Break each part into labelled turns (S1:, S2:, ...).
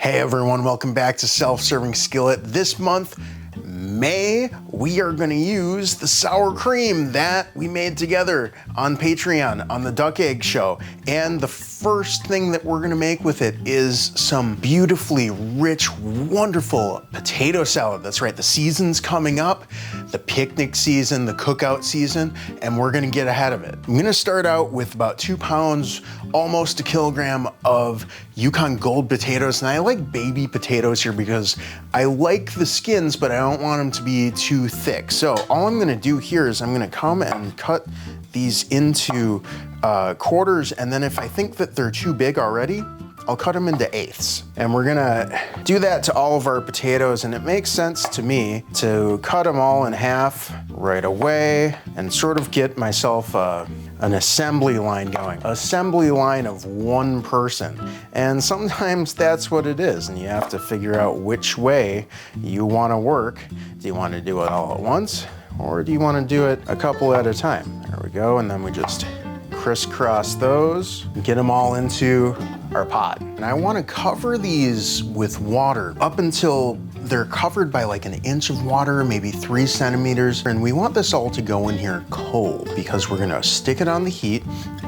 S1: Hey everyone, welcome back to Self-Serving Skillet. This month, May, we are gonna use the sour cream that we made together on Patreon on the Duck Egg Show. And the first thing that we're gonna make with it is some beautifully rich, wonderful potato salad. That's right, the season's coming up, the picnic season, the cookout season, and we're gonna get ahead of it. I'm gonna start out with about 2 pounds, almost a kilogram of Yukon Gold potatoes. And I like baby potatoes here because I like the skins, but I don't want them to be too thick. So all I'm gonna do here is I'm gonna come and cut these into quarters, and then if I think that they're too big already, I'll cut them into eighths. And we're gonna do that to all of our potatoes, and it makes sense to me to cut them all in half right away and sort of get myself an assembly line going. Assembly line of one person. And sometimes that's what it is, and you have to figure out which way you wanna work. Do you wanna do it all at once, or do you wanna do it a couple at a time? There we go, and then we just crisscross those, get them all into our pot. And I wanna cover these with water up until they're covered by like 1 inch of water, maybe 3 centimeters. And we want this all to go in here cold because we're gonna stick it on the heat,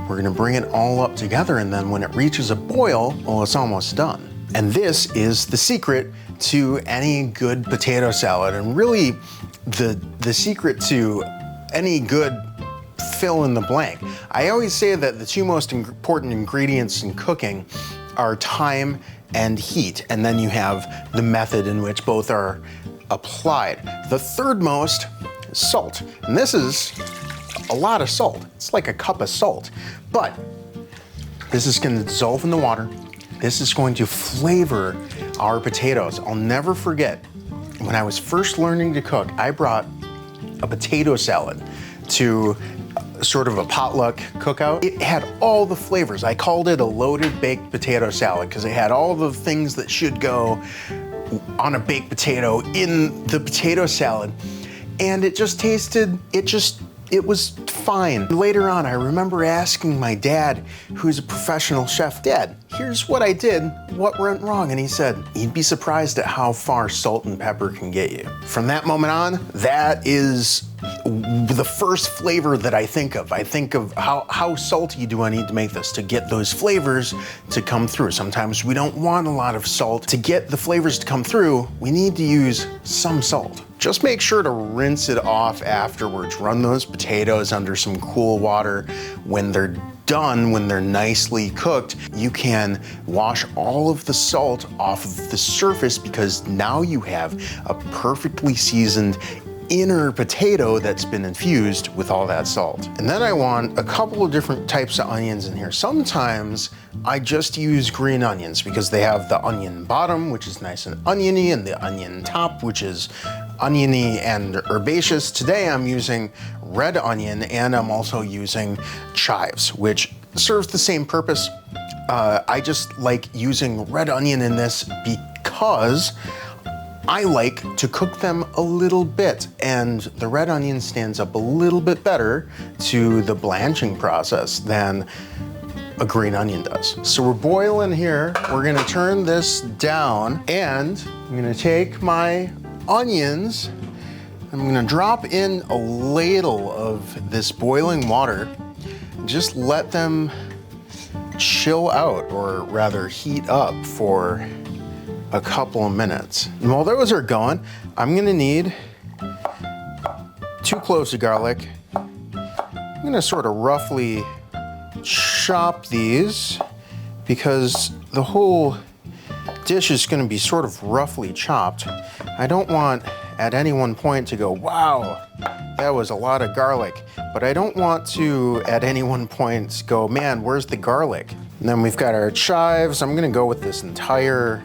S1: we're gonna bring it all up together, and then when it reaches a boil, well, it's almost done. And this is the secret to any good potato salad, and really the secret to any good fill in the blank. I always say that the 2 most important ingredients in cooking are time and heat, and then you have the method in which both are applied. The third most is salt, and this is a lot of salt. It's like a cup of salt, but this is gonna dissolve in the water. This is going to flavor our potatoes. I'll never forget, when I was first learning to cook, I brought a potato salad to sort of a potluck cookout. It had all the flavors. I called it a loaded baked potato salad because it had all the things that should go on a baked potato in the potato salad. And it just tasted, it was fine. Later on, I remember asking my dad, who's a professional chef, "Dad, here's what I did, what went wrong?" And he said, "You'd be surprised at how far salt and pepper can get you." From that moment on, that is the first flavor that I think of. I think of how salty do I need to make this to get those flavors to come through. Sometimes we don't want a lot of salt. To get the flavors to come through, we need to use some salt. Just make sure to rinse it off afterwards. Run those potatoes under some cool water. When they're done, when they're nicely cooked, you can wash all of the salt off of the surface because now you have a perfectly seasoned inner potato that's been infused with all that salt. And then I want a couple of different types of onions in here. Sometimes I just use green onions because they have the onion bottom, which is nice and oniony, and the onion top, which is oniony and herbaceous. Today I'm using red onion, and I'm also using chives, which serves the same purpose. I just like using red onion in this because I like to cook them a little bit, and the red onion stands up a little bit better to the blanching process than a green onion does. So we're boiling here. We're gonna turn this down, and I'm gonna take my onions, I'm gonna drop in a ladle of this boiling water, just let them chill out, or rather heat up for a couple of minutes. And while those are going, I'm gonna need 2 cloves of garlic. I'm gonna sort of roughly chop these because the whole dish is gonna be sort of roughly chopped. I don't want at any one point to go, "Wow, that was a lot of garlic." But I don't want to at any one point go, "Man, where's the garlic?" And then we've got our chives. I'm gonna go with this entire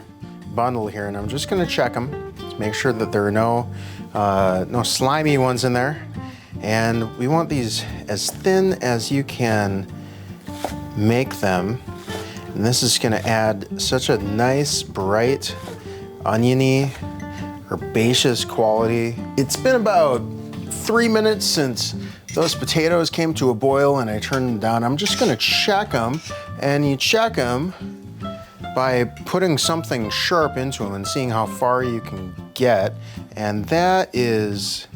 S1: bundle here, and I'm just gonna check them to make sure that there are no slimy ones in there. And we want these as thin as you can make them. And this is gonna add such a nice, bright, oniony, herbaceous quality. It's been about 3 minutes since those potatoes came to a boil and I turned them down. I'm just gonna check them, and you check them by putting something sharp into them and seeing how far you can get. And that is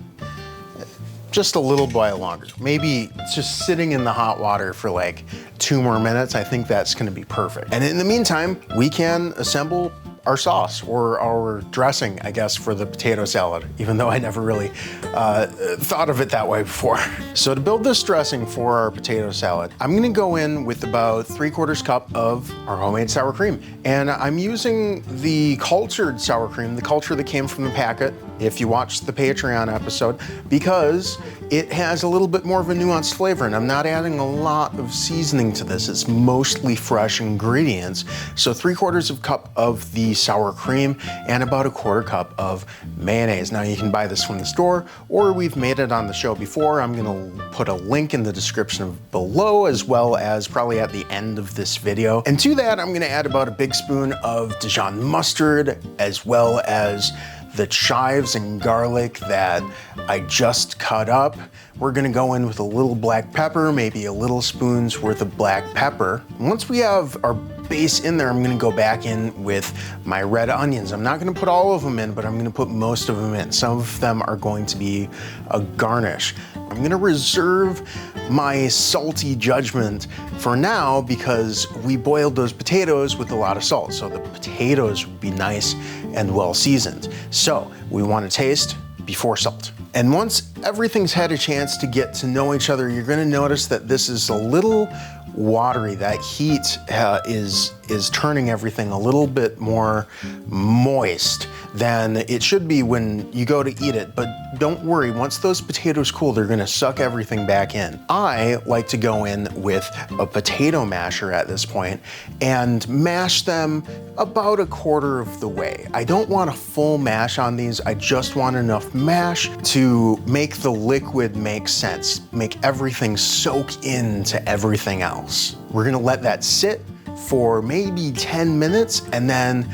S1: just a little while longer. Maybe it's just sitting in the hot water for like 2 more minutes. I think that's gonna be perfect. And in the meantime, we can assemble our sauce or our dressing, I guess, for the potato salad, even though I never really thought of it that way before. So to build this dressing for our potato salad, I'm gonna go in with about 3/4 cup of our homemade sour cream. And I'm using the cultured sour cream, the culture that came from the packet, if you watched the Patreon episode, because it has a little bit more of a nuanced flavor, and I'm not adding a lot of seasoning to this. It's mostly fresh ingredients. So 3/4 cup of the sour cream and about 1/4 cup of mayonnaise. Now you can buy this from the store, or we've made it on the show before. I'm gonna put a link in the description below, as well as probably at the end of this video. And to that, I'm gonna add about a big spoon of Dijon mustard, as well as the chives and garlic that I just cut up. We're gonna go in with a little black pepper, maybe a little spoon's worth of black pepper. Once we have our base in there, I'm gonna go back in with my red onions. I'm not gonna put all of them in, but I'm gonna put most of them in. Some of them are going to be a garnish. I'm gonna reserve my salty judgment for now because we boiled those potatoes with a lot of salt, so the potatoes would be nice and well seasoned. So we wanna taste before salt. And once everything's had a chance to get to know each other, you're gonna notice that this is a little watery. That heat is turning everything a little bit more moist than it should be when you go to eat it. But don't worry, once those potatoes cool, they're gonna suck everything back in. I like to go in with a potato masher at this point and mash them about 1/4 of the way. I don't want a full mash on these. I just want enough mash to make the liquid make sense, make everything soak into everything else. We're gonna let that sit for maybe 10 minutes, and then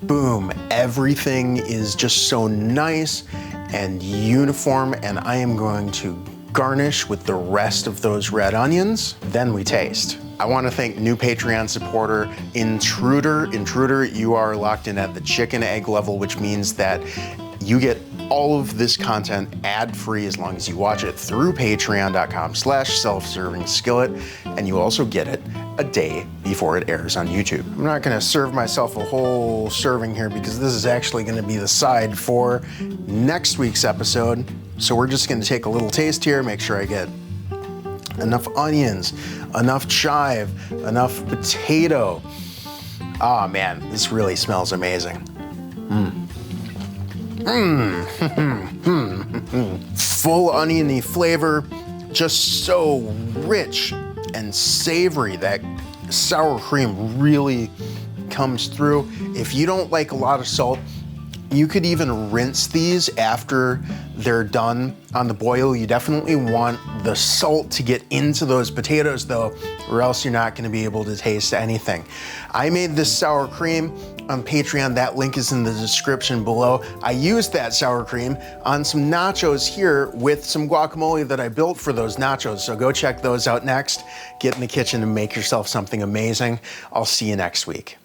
S1: boom, everything is just so nice and uniform, and I am going to garnish with the rest of those red onions. Then we taste. I want to thank new Patreon supporter Intruder. Intruder, you are locked in at the chicken egg level, which means that you get all of this content ad-free as long as you watch it through patreon.com/self-serving-skillet, and you also get it a day before it airs on YouTube. I'm not gonna serve myself a whole serving here because this is actually gonna be the side for next week's episode. So we're just gonna take a little taste here, make sure I get enough onions, enough chive, enough potato. Oh man, this really smells amazing. Full oniony flavor, just so rich and savory. That sour cream really comes through. If you don't like a lot of salt, you could even rinse these after they're done on the boil. You definitely want the salt to get into those potatoes though, or else you're not gonna be able to taste anything. I made this sour cream on Patreon. That link is in the description below. I used that sour cream on some nachos here with some guacamole that I built for those nachos. So go check those out next. Get in the kitchen and make yourself something amazing. I'll see you next week.